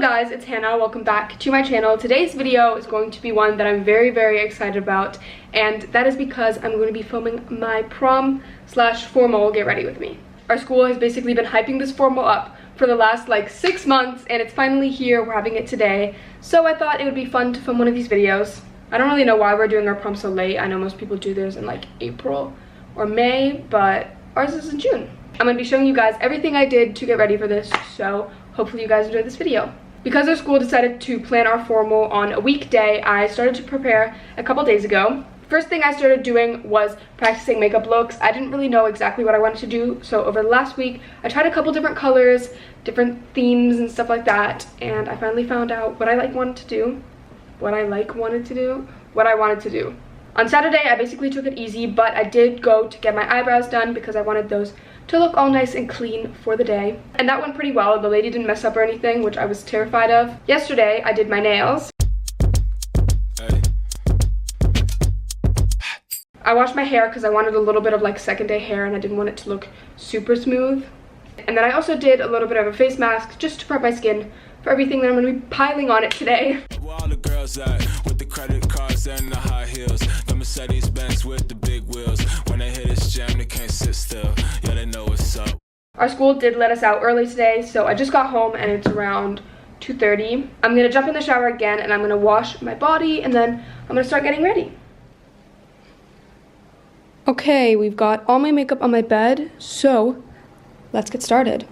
guys, it's Hannah. Welcome back to my channel. Today's video is going to be one that I'm very excited about, and that is because I'm going to be filming my prom/formal get ready with me. Our school has basically been hyping this formal up for the last like 6 months, and it's finally here. We're having it today, so I thought it would be fun to film one of these videos. I don't really know why we're doing our prom so late. I know most people do theirs in like April or May, but ours is in June. I'm going to be showing you guys everything I did to get ready for this, so hopefully you guys enjoy this video. Because our school decided to plan our formal on a weekday, I started to prepare a couple days ago. First thing I started doing was practicing makeup looks. I didn't really know exactly what I wanted to do, so over the last week I tried a couple different colors, different themes and stuff like that, and I finally found out what I wanted to do. What I wanted to do. On Saturday I basically took it easy, but I did go to get my eyebrows done because I wanted those to look all nice and clean for the day, and that went pretty well. The lady didn't mess up or anything, which I was terrified of. Yesterday I did my nails. I washed my hair because I wanted a little bit of like second day hair and I didn't want it to look super smooth. And then I also did a little bit of a face mask just to prep my skin for everything that I'm going to be piling on it today. Where all the girls at with the credit cards and the high heels, the Mercedes Benz with the big wheels. When they hit this jam, they can't sit still. Yeah, they know what's up. Our school did let us out early today, so I just got home and it's around 2:30. I'm going to jump in the shower again and I'm going to wash my body, and then I'm going to start getting ready. Okay, we've got all my makeup on my bed, so let's get started.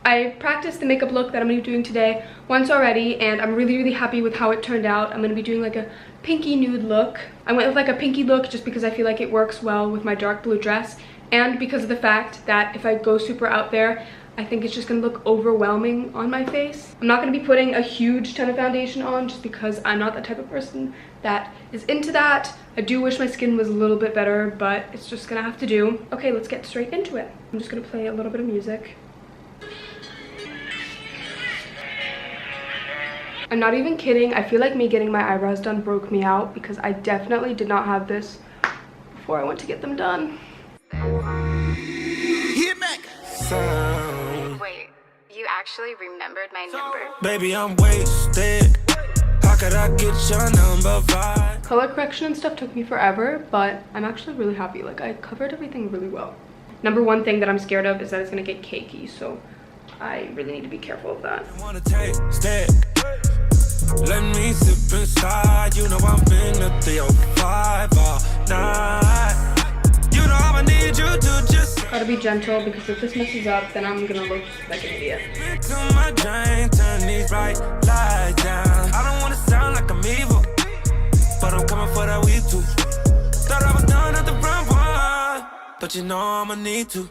I practiced the makeup look that I'm going to be doing today once already, and I'm really happy with how it turned out. I'm going to be doing like a pinky nude look. I went with like a pinky look just because I feel like it works well with my dark blue dress, and because of the fact that if I go super out there, I think it's just going to look overwhelming on my face. I'm not going to be putting a huge ton of foundation on just because I'm not the type of person that is into that. I do wish my skin was a little bit better, but it's just going to have to do. Okay, let's get straight into it. I'm just going to play a little bit of music. I'm not even kidding. I feel like me getting my eyebrows done broke me out because I definitely did not have this before I went to get them done. Wait, you actually remembered my number? Baby, I'm wasted. How could I get your number? Color correction and stuff took me forever, but I'm actually really happy. Like, I covered everything really well. Number one thing that I'm scared of is that it's gonna get cakey, so I really need to be careful of that. Let me sip inside. You know I'm in the 305 all night. You know I'ma need you to just gotta be gentle, because if this messes up, then I'm gonna look like an idiot. to my drain, turn these bright lights down. I don't wanna sound like I'm evil, but I'm coming for that weed too. Thought I was done at the front one, but you know I'ma need to.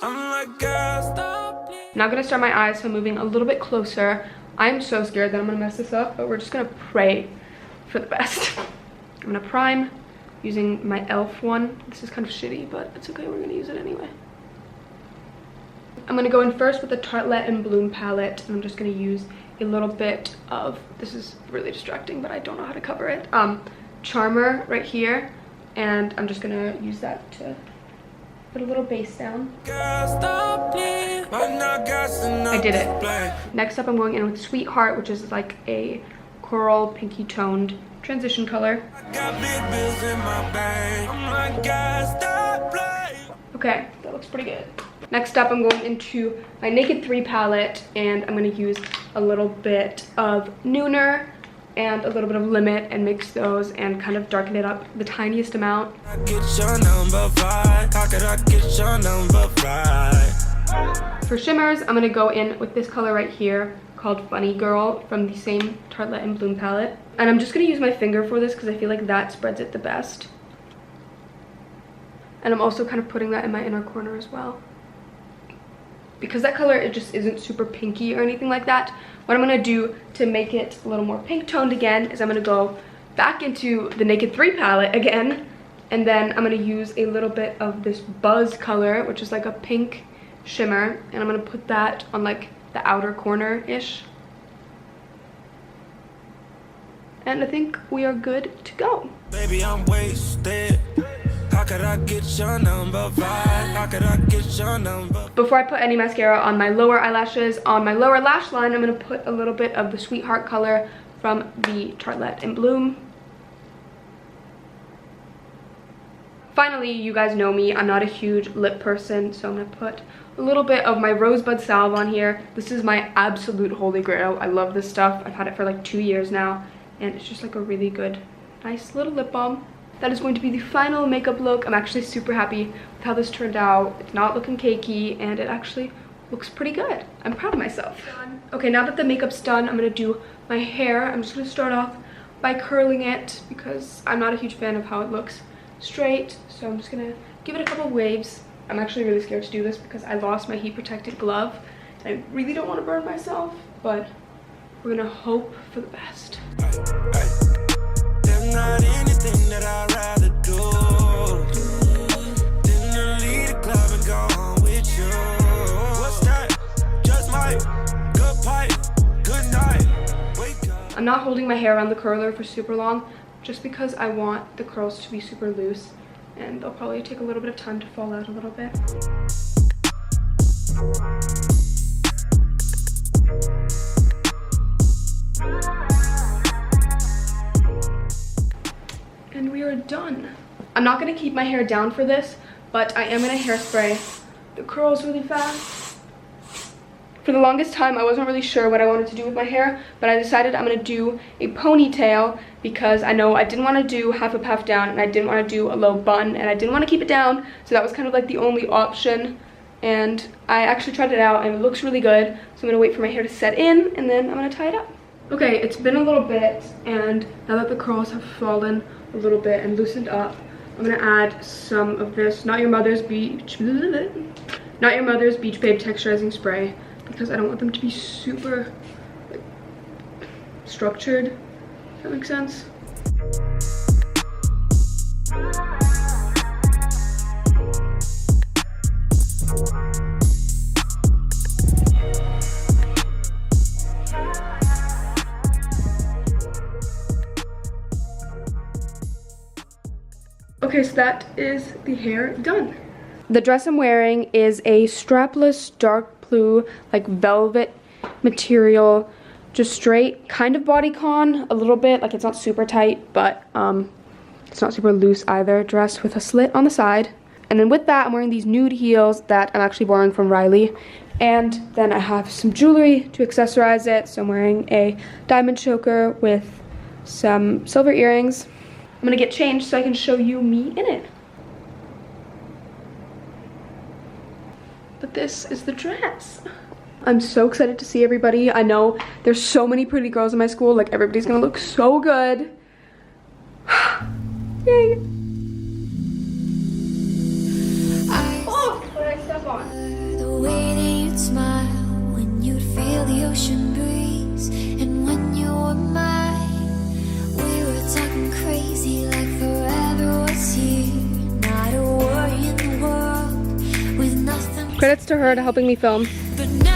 I'm like, girl, stop. Now I'm gonna start my eyes, so I'm moving a little bit closer. I'm so scared that I'm gonna mess this up, but we're just gonna pray for the best. I'm gonna prime using my e.l.f. one. This is kind of shitty, but it's okay, we're gonna use it anyway. I'm gonna go in first with the Tartelette and Bloom palette, and I'm just gonna use a little bit of, this is really distracting, but I don't know how to cover it, Charmer right here, and I'm just gonna use that to put a little base down. I did it. Next up, I'm going in with Sweetheart, which is like a coral pinky toned transition color. Okay, that looks pretty good. Next up, I'm going into my Naked 3 palette, and I'm going to use a little bit of Nooner and a little bit of Limit and mix those and kind of darken it up the tiniest amount. For shimmers, I'm going to go in with this color right here called Funny Girl from the same Tartelette and Bloom palette. And I'm just going to use my finger for this because I feel like that spreads it the best. And I'm also kind of putting that in my inner corner as well. Because that color, it just isn't super pinky or anything like that. What I'm going to do to make it a little more pink toned again is I'm going to go back into the Naked 3 palette again. And then I'm going to use a little bit of this Buzz color, which is like a pink shimmer. And I'm going to put that on like the outer corner-ish. And I think we are good to go. Baby, I'm wasted. could I get your number right? How could I get your number? Before I put any mascara on my lower eyelashes, on my lower lash line, I'm going to put a little bit of the Sweetheart color from the Tartelette in Bloom. Finally, you guys know me, I'm not a huge lip person, so I'm going to put a little bit of my Rosebud Salve on here. This is my absolute holy grail. I love this stuff. I've had it for like 2 years now, and it's just like a really good, nice little lip balm. That is going to be the final makeup look. I'm actually super happy with how this turned out. It's not looking cakey, and it actually looks pretty good. I'm proud of myself. Okay, now that the makeup's done, I'm going to do my hair. I'm just going to start off by curling it because I'm not a huge fan of how it looks straight, so I'm just gonna give it a couple waves. I'm actually really scared to do this because I lost my heat protected glove and I really don't want to burn myself, but we're gonna hope for the best. There's not anything that I'd rather do than to leave the club and go home with you. What's that? Just my good pipe, good night. Wake up. I'm not holding my hair around the curler for super long just because I want the curls to be super loose, and they'll probably take a little bit of time to fall out a little bit. And we are done. I'm not going to keep my hair down for this, but I am going to hairspray the curls really fast. For the longest time, I wasn't really sure what I wanted to do with my hair, but I decided I'm going to do a ponytail because I know I didn't want to do half up, half down, and I didn't want to do a low bun, and I didn't want to keep it down, so that was kind of like the only option. And I actually tried it out, and it looks really good, so I'm going to wait for my hair to set in, and then I'm going to tie it up. Okay, it's been a little bit, and now that the curls have fallen a little bit and loosened up, I'm going to add some of this Not Your Mother's Beach Babe Texturizing Spray, because I don't want them to be super like structured, if that makes sense. Okay, so that is the hair done. The dress I'm wearing is a strapless dark blue, like velvet material, just straight, kind of bodycon, a little bit, like it's not super tight, but it's not super loose either, dress with a slit on the side. And then with that, I'm wearing these nude heels that I'm actually borrowing from Riley. And then I have some jewelry to accessorize it, so I'm wearing a diamond choker with some silver earrings. I'm gonna get changed so I can show you me in it. But this is the dress. I'm so excited to see everybody. I know there's so many pretty girls in my school, like everybody's gonna look so good. Yay. Oh, what did I step on? The way that you'd smile when you'd feel the ocean breeze, and when you were mine, we were talking crazy like forever was here. Not a worry in the world with nothing. Credits to her to helping me film. But now